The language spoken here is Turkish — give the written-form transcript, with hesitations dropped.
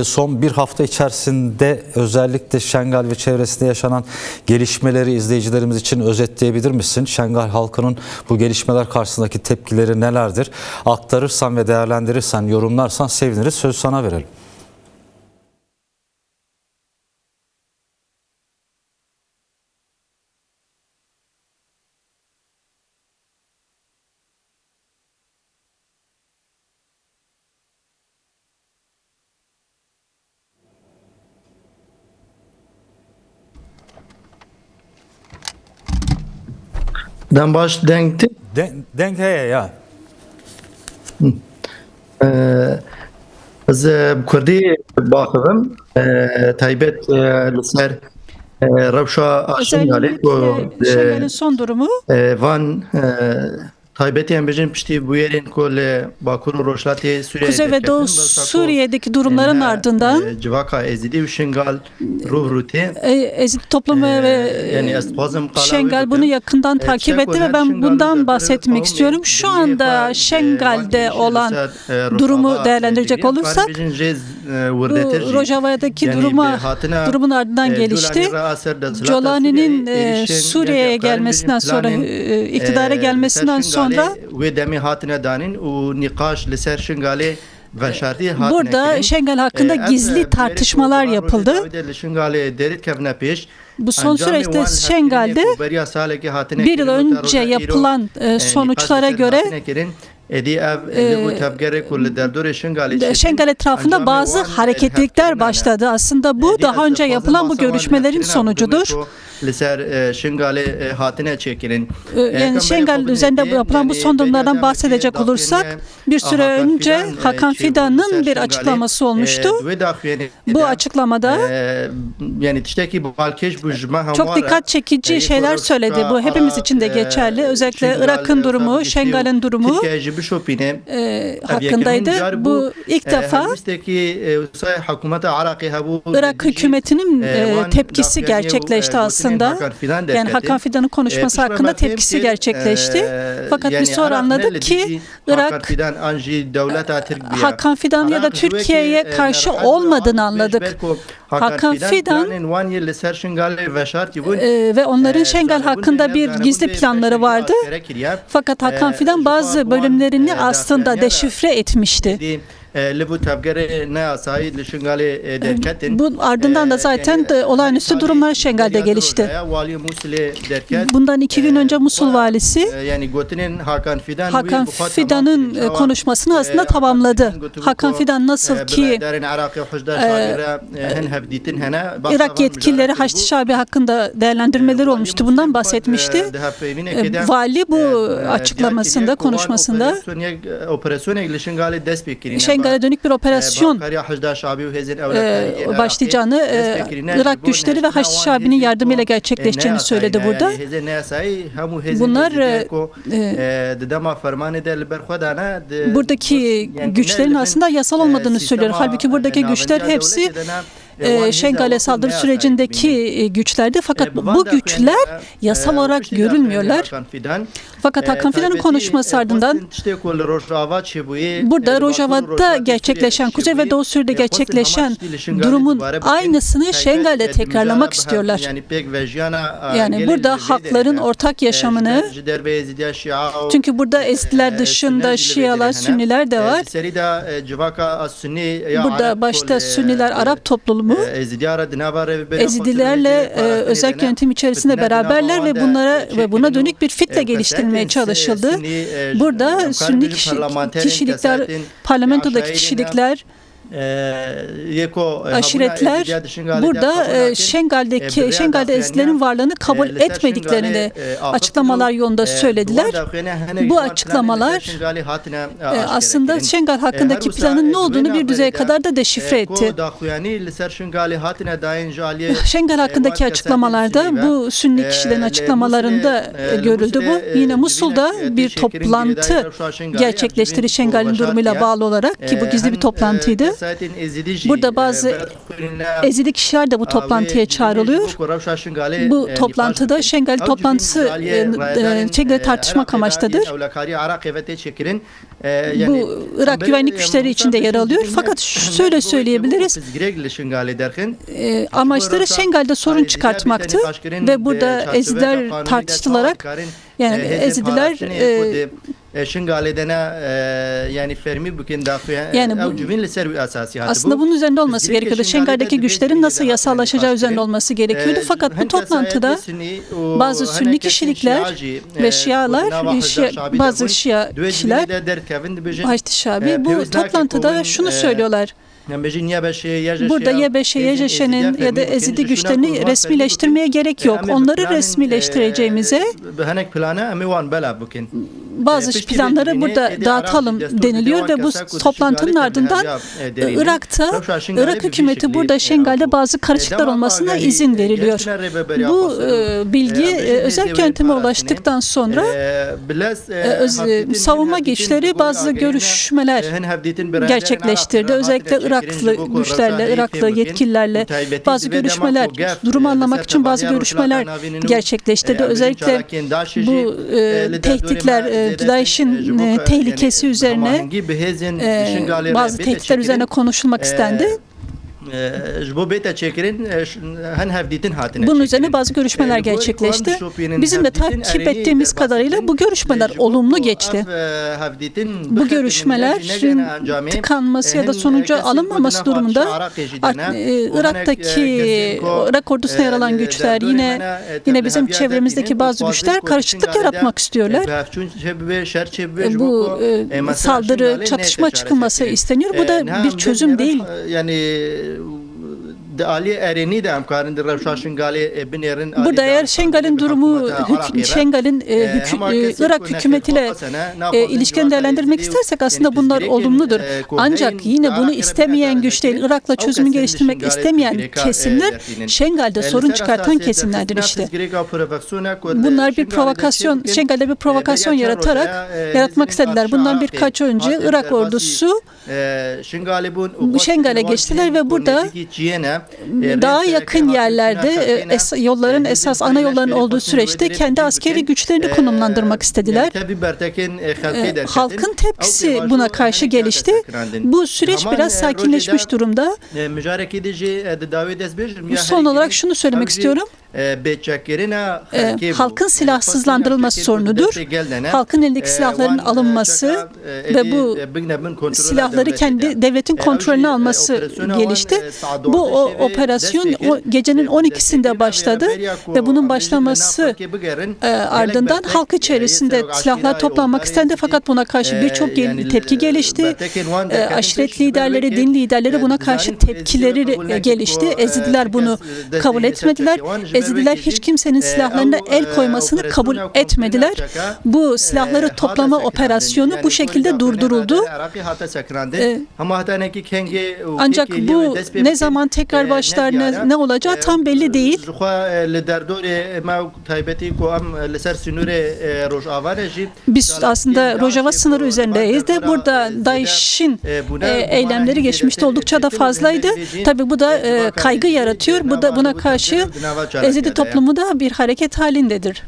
Son bir hafta içerisinde özellikle Şengal ve çevresinde yaşanan gelişmeleri izleyicilerimiz için özetleyebilir misin? Şengal halkının bu gelişmeler karşısındaki tepkileri nelerdir? Aktarırsan ve değerlendirirsen, yorumlarsan seviniriz. Sözü sana verelim. Den baş denkti. Denk heye ya. Ez Kurdî baxivim taybet li ser rewşa Şengalê Şengal'in son durumu van taybetiyen bejin piştî bûyerên ku li Bakur û Rojhilatê Sûriyeyê Kuzey ve Doğu Suriye'deki durumların ardından civaka Ezidî û Şengal ruhrûtê Ezid toplumu ve Şengal bunu yakından takip etti ve ben bundan bahsetmek istiyorum. Şu anda Şengal'de olan durumu değerlendirecek olursak bu Rojava'daki durumun ardından gelişti. Jolani'nin Suriye'ye gelmesinden sonra, iktidara gelmesinden sonra burada Şengal hakkında gizli tartışmalar yapıldı. Bu son süreçte Şengal'de bir yıl önce yapılan sonuçlara göre Şengal etrafında bazı hareketlilikler başladı. Aslında bu daha önce yapılan bu görüşmelerin sonucudur. Yani Şengal üzerinde yapılan bu son durumlardan bahsedecek olursak bir süre önce Hakan Fidan'ın bir açıklaması olmuştu. Bu açıklamada çok dikkat çekici şeyler söyledi. Bu hepimiz için de geçerli. Özellikle Irak'ın durumu, Şengal'in durumu hakkındaydı. Bu ilk defa Irak hükümetinin tepkisi gerçekleşti aslında. Yani Hakan Fidan'ın konuşması hakkında tepkisi gerçekleşti. Fakat biz sonra anladık ki Irak Hakan Fidan ya da Türkiye'ye karşı olmadığını anladık. Hakan Fidan ve onların Şengal hakkında bir gizli planları vardı. Fakat Hakan Fidan bazı bölümlerini aslında deşifre etmişti. Bu ardından da zaten olağanüstü durumlar Şengal'de gelişti. Bundan 2 gün önce Musul valisi Hakan Fidan'ın konuşmasını aslında tamamladı. Hakan Fidan nasıl ki Irak yetkilileri Haçlı Şabi hakkında değerlendirmeleri olmuştu. Bundan bahsetmişti. Vali bu açıklamasında, konuşmasında Şengal'e dönük bir operasyon başlayacağını, Irak güçleri ve Haçlı Şabi'nin yardımıyla gerçekleşeceğini söyledi burada. Bunlar buradaki güçlerin aslında yasal olmadığını söylüyor. Halbuki buradaki güçler hepsi Şengal'e saldırı sürecindeki güçlerdi. Fakat bu güçler yasal olarak görülmüyorlar. Fakat Hakan Fidan'ın konuşması ardından burada Rojava'da gerçekleşen, Kuzey ve Doğu Suriye'de gerçekleşen durumun aynısını Şengal'de tekrarlamak istiyorlar. Yani burada halkların ortak yaşamını, çünkü burada Ezidiler dışında Şialar, Sünniler de var. Burada başta Sünniler Arap toplumu Ezidilerle özel yönetim içerisinde beraberler ve buna dönük bir fitne geliştirilmeye çalışıldı. Burada Sünni kişilikler, parlamentodaki kişilikler, aşiretler burada Şengal'de Ezidilerin varlığını kabul etmediklerini açıklamalar yolunda söylediler. Bu açıklamalar aslında Şengal hakkındaki planın ne olduğunu bir düzeye kadar da deşifre etti. Şengal hakkındaki açıklamalarda bu Sünni kişilerin açıklamalarında görüldü bu. Yine Musul'da bir toplantı gerçekleştirdi Şengal'in durumuyla bağlı olarak, ki bu gizli bir toplantıydı. Burada bazı Ezidi kişiler de bu toplantıya çağrılıyor. Bu toplantıda Şengal toplantısı şekilde tartışmak amaçtadır. Bu Irak güvenlik güçleri içinde yer alıyor. Fakat şöyle söyleyebiliriz. Amaçları Şengal'de sorun çıkartmaktı ve burada Ezidiler tartışılarak yani Ezidiler aslında bunun üzerinde olması gerekiyordu. Şengal'deki güçlerin nasıl yasallaşacağı üzerinde olması gerekiyordu. Fakat bu toplantıda bazı Sünni kişilikler ve Şialar, bazı Şia kişiler, Haçlı Şabi bu toplantıda şunu söylüyorlar. Burada YBŞ, YJŞ'nin ya da Ezidi güçlerini resmileştirmeye gerek yok. Onları resmileştireceğimize bazı planları burada dağıtalım deniliyor ve bu toplantının ardından Irak hükümeti burada Şengal'de bazı karışıklar olmasına izin veriliyor. Bu bilgi özel yönteme ulaştıktan sonra savunma güçleri bazı görüşmeler gerçekleştirdi. Özellikle Iraklı güçlerle, Iraklı yetkililerle bazı görüşmeler, durumu anlamak için bazı görüşmeler gerçekleştirdi. Özellikle bu tehditler, DAEŞ'in tehlikesi üzerine, bazı tehditler üzerine konuşulmak istendi. Bunun üzerine bazı görüşmeler gerçekleşti. Bizim de takip ettiğimiz kadarıyla bu görüşmeler olumlu geçti. Bu görüşmelerin tıkanması ya da sonuca alınmaması durumunda Irak ordusuna yer alan güçler yine bizim çevremizdeki bazı güçler karışıklık yaratmak istiyorlar. Bu saldırı, çatışma çıkılması isteniyor. Bu da bir çözüm değil. Burada eğer Şengal'in durumu, Şengal'in Irak hükümetiyle ilişkilerini değerlendirmek istersek aslında bunlar olumludur. Ancak yine bunu istemeyen güç değil, Irak'la çözümü geliştirmek istemeyen kesimler Şengal'de sorun çıkartan kesimlerdir işte. Bunlar bir provokasyon, Şengal'de bir provokasyon yaratmak istediler. Bundan birkaç önce Irak ordusu bu Şengal'e geçtiler ve burada daha yakın yerlerde yolların ana yolların olduğu süreçte kendi askeri güçlerini konumlandırmak istediler. Halkın tepkisi buna karşı gelişti. Bu süreç biraz sakinleşmiş durumda. Son olarak şunu söylemek istiyorum. Halkın silahsızlandırılması sorunudur. Halkın elindeki silahların alınması ve bu silahları kendi devletin kontrolüne alması gelişti. Bu operasyon gecenin 12'sinde başladı ve bunun başlaması ardından halk içerisinde silahlar toplanmak istendi fakat buna karşı birçok tepki gelişti. Aşiret liderleri, din liderleri buna karşı tepkileri gelişti. Ezidiler bunu kabul etmediler. Ezidiler hiç kimsenin silahlarına el koymasını kabul etmediler. Bu silahları toplama operasyonu bu şekilde durduruldu. Ancak bu ne zaman tekrar başlar, ne olacağı tam belli değil. Biz aslında Rojava sınırı üzerindeyiz de burada DAEŞ'in eylemleri geçmişte oldukça da fazlaydı. Tabii bu da kaygı yaratıyor. Buna karşı Ezidi toplumu da bir hareket halindedir.